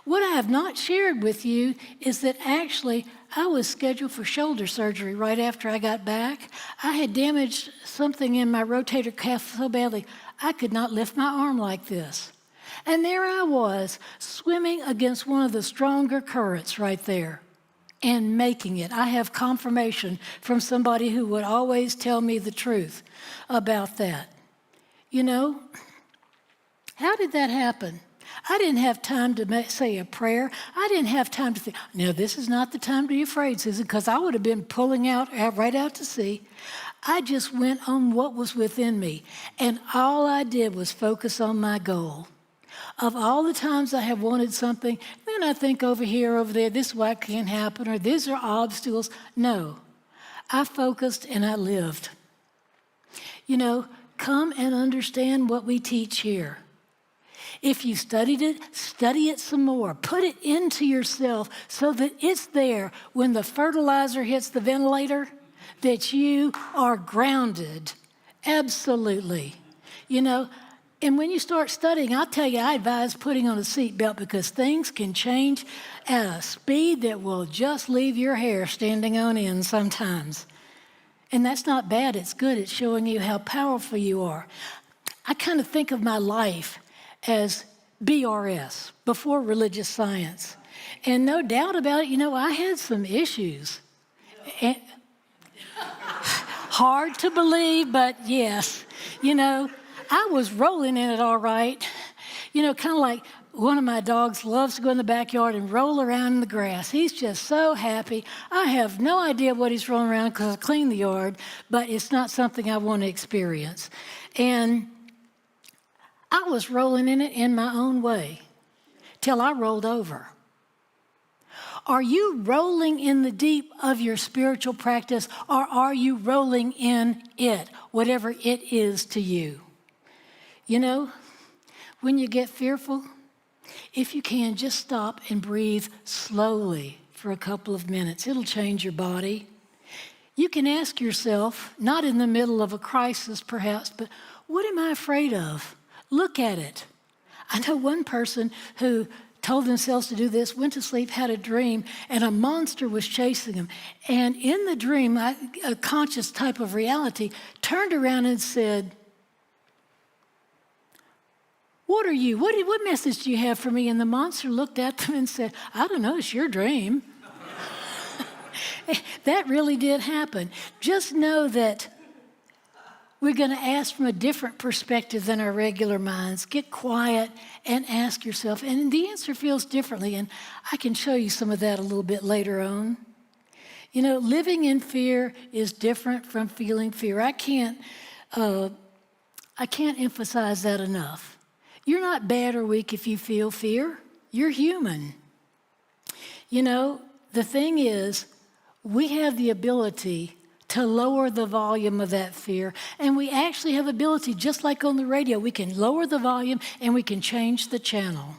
What I have not shared with you is that actually I was scheduled for shoulder surgery right after I got back. I had damaged something in my rotator cuff so badly I could not lift my arm like this. And there I was, swimming against one of the stronger currents right there and making it. I have confirmation from somebody who would always tell me the truth about that. You know, how did that happen? I didn't have time to say a prayer. I didn't have time to think, no, this is not the time to be afraid, Susan, because I would have been pulling out right out to sea. I just went on what was within me, and all I did was focus on my goal. Of all the times I have wanted something, then I think over here, over there, this is why it can't happen, or these are obstacles. No, I focused and I lived. You know, come and understand what we teach here. If you studied it, study it some more. Put it into yourself so that it's there when the fertilizer hits the ventilator, that you are grounded. Absolutely. You know, and when you start studying, I'll tell you, I advise putting on a seatbelt because things can change at a speed that will just leave your hair standing on end sometimes. And that's not bad, it's good. It's showing you how powerful you are. I kind of think of my life as BRS, before religious science. And no doubt about it, you know, I had some issues. And hard to believe, but yes, you know, I was rolling in it all right. You know, kind of like one of my dogs loves to go in the backyard and roll around in the grass. He's just so happy. I have no idea what he's rolling around because I clean the yard, but it's not something I want to experience. And I was rolling in it in my own way till I rolled over. Are you rolling in the deep of your spiritual practice, or are you rolling in it, whatever it is to you? You know, when you get fearful, if you can, just stop and breathe slowly for a couple of minutes. It'll change your body. You can ask yourself, not in the middle of a crisis perhaps, but what am I afraid of? Look at it. I know one person who told themselves to do this, went to sleep, had a dream, and a monster was chasing him. And in the dream, a conscious type of reality, turned around and said, what are you? What message do you have for me? And the monster looked at them and said, I don't know, it's your dream. That really did happen. Just know that we're going to ask from a different perspective than our regular minds. Get quiet and ask yourself. And the answer feels differently, and I can show you some of that a little bit later on. You know, living in fear is different from feeling fear. I can't emphasize that enough. You're not bad or weak if you feel fear. You're human. You know, the thing is, we have the ability to lower the volume of that fear. And we actually have ability, just like on the radio, we can lower the volume and we can change the channel.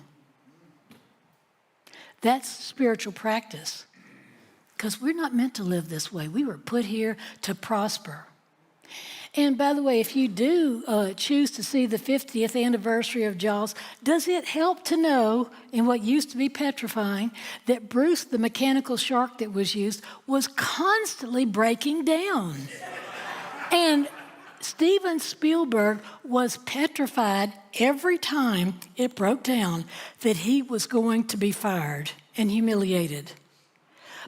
That's spiritual practice. Because we're not meant to live this way. We were put here to prosper. And by the way, if you do choose to see the 50th anniversary of Jaws, does it help to know, in what used to be petrifying, that Bruce, the mechanical shark that was used, was constantly breaking down? And Steven Spielberg was petrified every time it broke down that he was going to be fired and humiliated.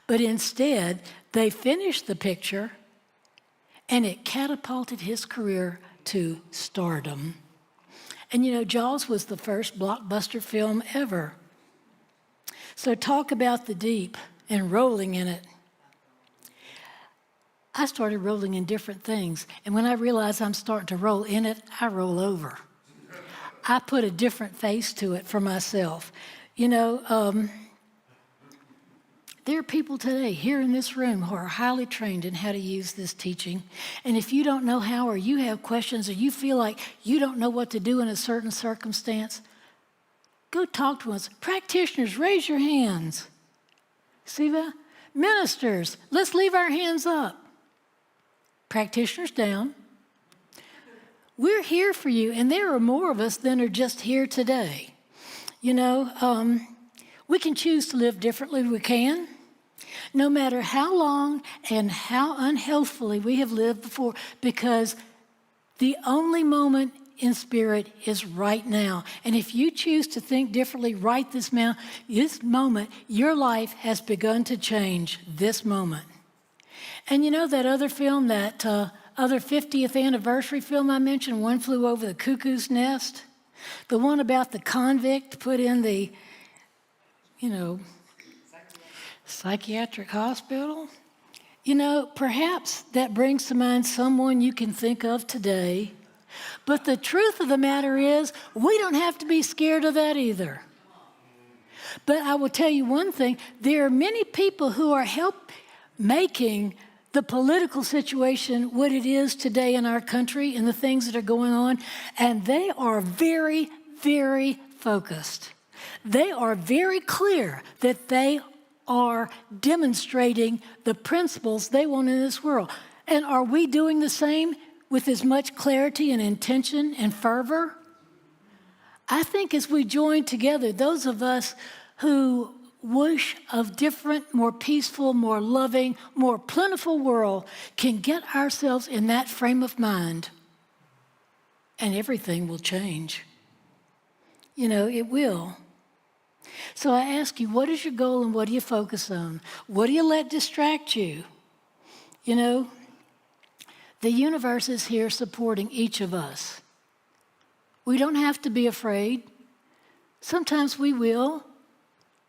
But instead, they finished the picture, and it catapulted his career to stardom. And you know, Jaws was the first blockbuster film ever. So talk about the deep and rolling in it. I started rolling in different things. And when I realize I'm starting to roll in it, I roll over. I put a different face to it for myself. You know, there are people today here in this room who are highly trained in how to use this teaching. And if you don't know how, or you have questions, or you feel like you don't know what to do in a certain circumstance, go talk to us. Practitioners, raise your hands. See that? Ministers, let's leave our hands up. Practitioners down. We're here for you, and there are more of us than are just here today. You know, we can choose to live differently. We can. No matter how long and how unhealthfully we have lived before, because the only moment in spirit is right now. And if you choose to think differently right this moment, your life has begun to change this moment. And you know that other film, that other 50th anniversary film I mentioned, One Flew Over the Cuckoo's Nest? The one about the convict put in the, you know, psychiatric hospital? You know, perhaps that brings to mind someone you can think of today. But the truth of the matter is, we don't have to be scared of that either. But I will tell you one thing, there are many people who are making the political situation what it is today in our country and the things that are going on, and they are very, very focused. They are very clear that they are demonstrating the principles they want in this world. And are we doing the same with as much clarity and intention and fervor? I think as we join together, those of us who wish a different, more peaceful, more loving, more plentiful world can get ourselves in that frame of mind, and everything will change. You know, it will. So I ask you, what is your goal and what do you focus on? What do you let distract you? You know, the universe is here supporting each of us. We don't have to be afraid. Sometimes we will.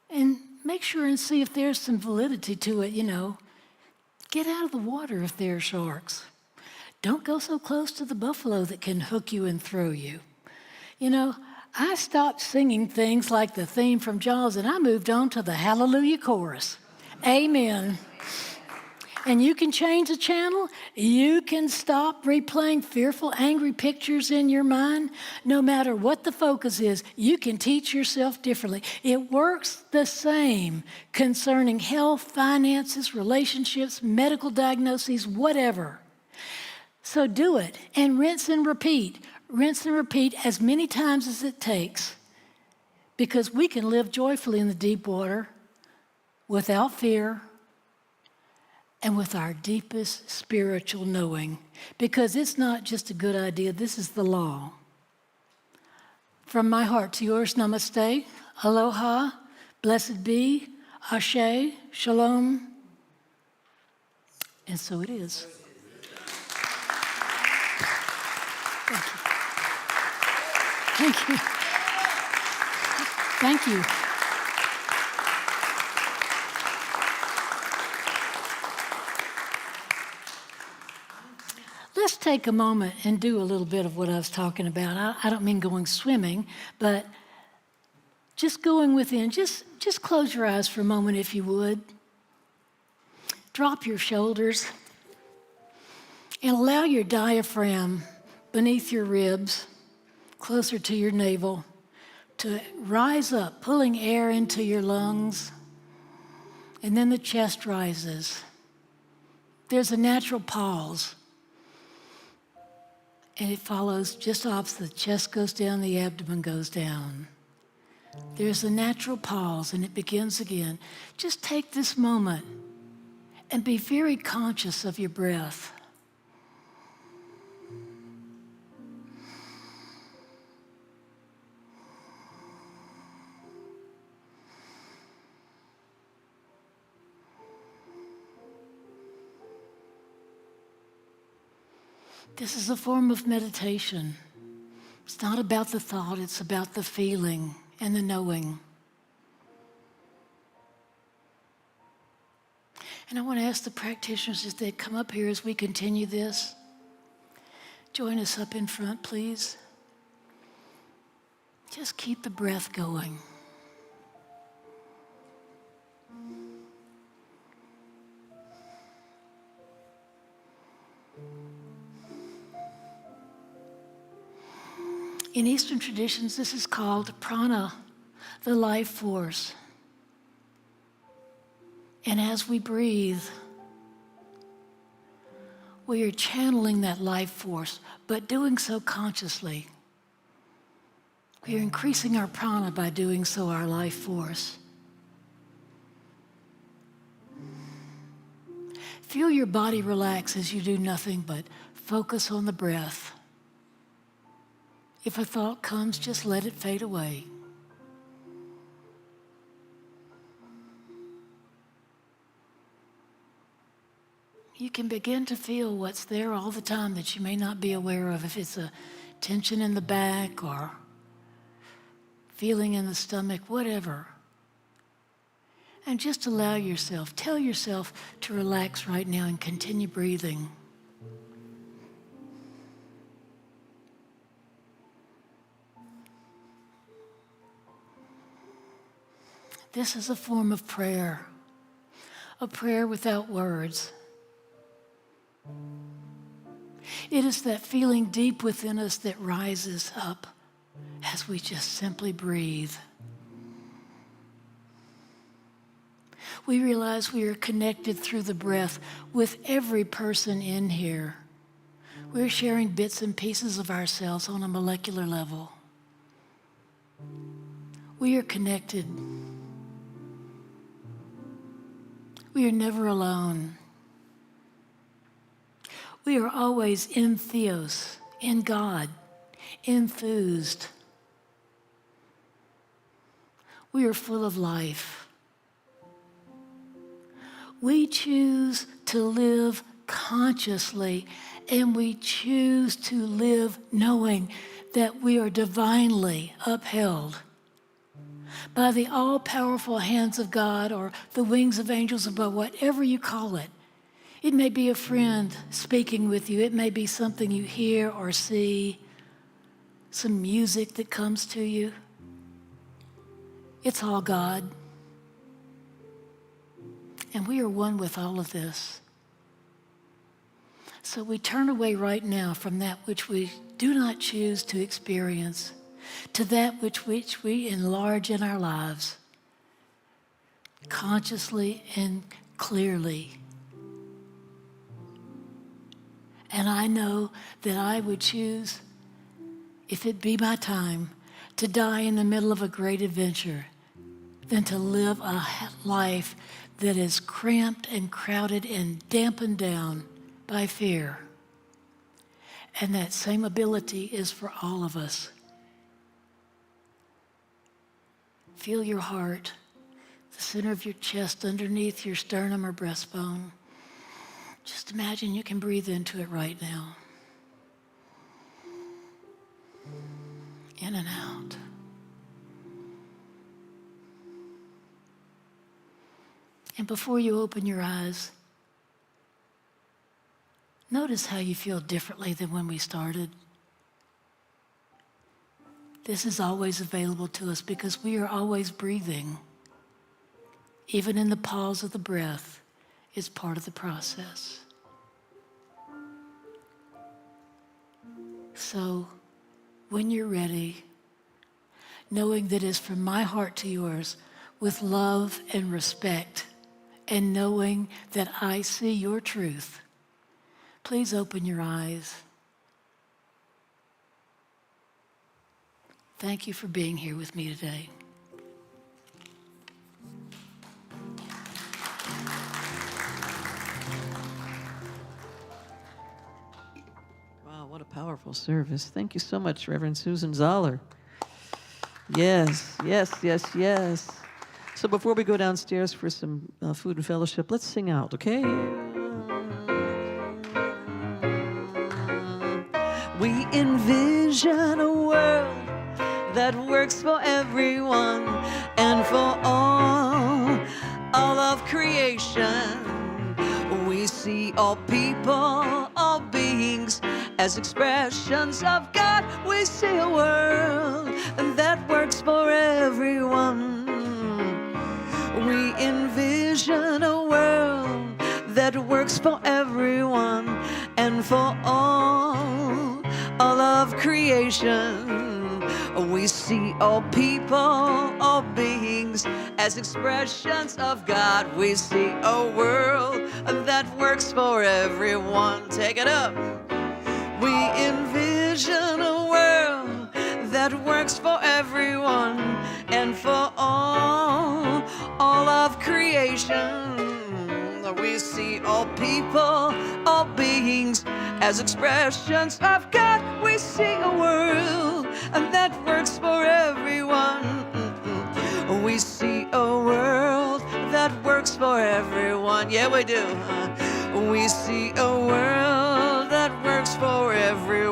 And make sure and see if there's some validity to it, you know. Get out of the water if there are sharks. Don't go so close to the buffalo that can hook you and throw you. You know, I stopped singing things like the theme from Jaws and I moved on to the Hallelujah chorus. Amen. And you can change the channel. You can stop replaying fearful, angry pictures in your mind. No matter what the focus is, you can teach yourself differently. It works the same concerning health, finances, relationships, medical diagnoses, whatever. So do it and rinse and repeat. Rinse and repeat as many times as it takes, because we can live joyfully in the deep water without fear, and with our deepest spiritual knowing, because it's not just a good idea, this is the law. From my heart to yours, namaste, aloha, blessed be, ashe, shalom, and so it is. Thank you. Thank you. Let's take a moment and do a little bit of what I was talking about. I don't mean going swimming, but just going within. Just close your eyes for a moment if you would. Drop your shoulders and allow your diaphragm beneath your ribs, closer to your navel, to rise up, pulling air into your lungs, and then the chest rises. There's a natural pause. And it follows just opposite. The chest goes down, the abdomen goes down. There's a natural pause, and it begins again. Just take this moment and be very conscious of your breath. This is a form of meditation. It's not about the thought, it's about the feeling and the knowing. And I want to ask the practitioners if they'd come up here as we continue this. Join us up in front, please. Just keep the breath going. In Eastern traditions, this is called prana, the life force. And as we breathe, we are channeling that life force, but doing so consciously. We are increasing our prana by doing so, our life force. Feel your body relax as you do nothing but focus on the breath. If a thought comes, just let it fade away. You can begin to feel what's there all the time that you may not be aware of, if it's a tension in the back or feeling in the stomach, whatever. And just allow yourself, tell yourself to relax right now and continue breathing. This is a form of prayer, a prayer without words. It is that feeling deep within us that rises up as we just simply breathe. We realize we are connected through the breath with every person in here. We're sharing bits and pieces of ourselves on a molecular level. We are connected. We are never alone. We are always in Theos, in God, enthused. We are full of life. We choose to live consciously, and we choose to live knowing that we are divinely upheld by the all-powerful hands of God, or the wings of angels above, whatever you call it. It may be a friend speaking with you. It may be something you hear or see, some music that comes to you. It's all God. And we are one with all of this. So we turn away right now from that which we do not choose to experience to that which we enlarge in our lives, consciously and clearly. And I know that I would choose, if it be my time, to die in the middle of a great adventure than to live a life that is cramped and crowded and dampened down by fear. And that same ability is for all of us. Feel your heart, the center of your chest, underneath your sternum or breastbone. Just imagine you can breathe into it right now. In and out. And before you open your eyes, notice how you feel differently than when we started. This is always available to us because we are always breathing. Even in the pause of the breath is part of the process. So, when you're ready, knowing that it's from my heart to yours, with love and respect, and knowing that I see your truth, please open your eyes. Thank you for being here with me today. Wow, what a powerful service. Thank you so much, Reverend Susan Zoller. Yes, yes, yes, yes. So before we go downstairs for some food and fellowship, let's sing out, okay? We envision a world that works for everyone and for all of creation. We see all people, all beings as expressions of God. We see a world that works for everyone. We envision a world that works for everyone and for all of creation. We see all people, all beings as expressions of God. We see a world that works for everyone. Take it up. We envision a world that works for everyone and for all of creation. We see all people, all beings as expressions of God. We see a world that works for everyone. We see a world that works for everyone. Yeah, we do. We see a world that works for everyone.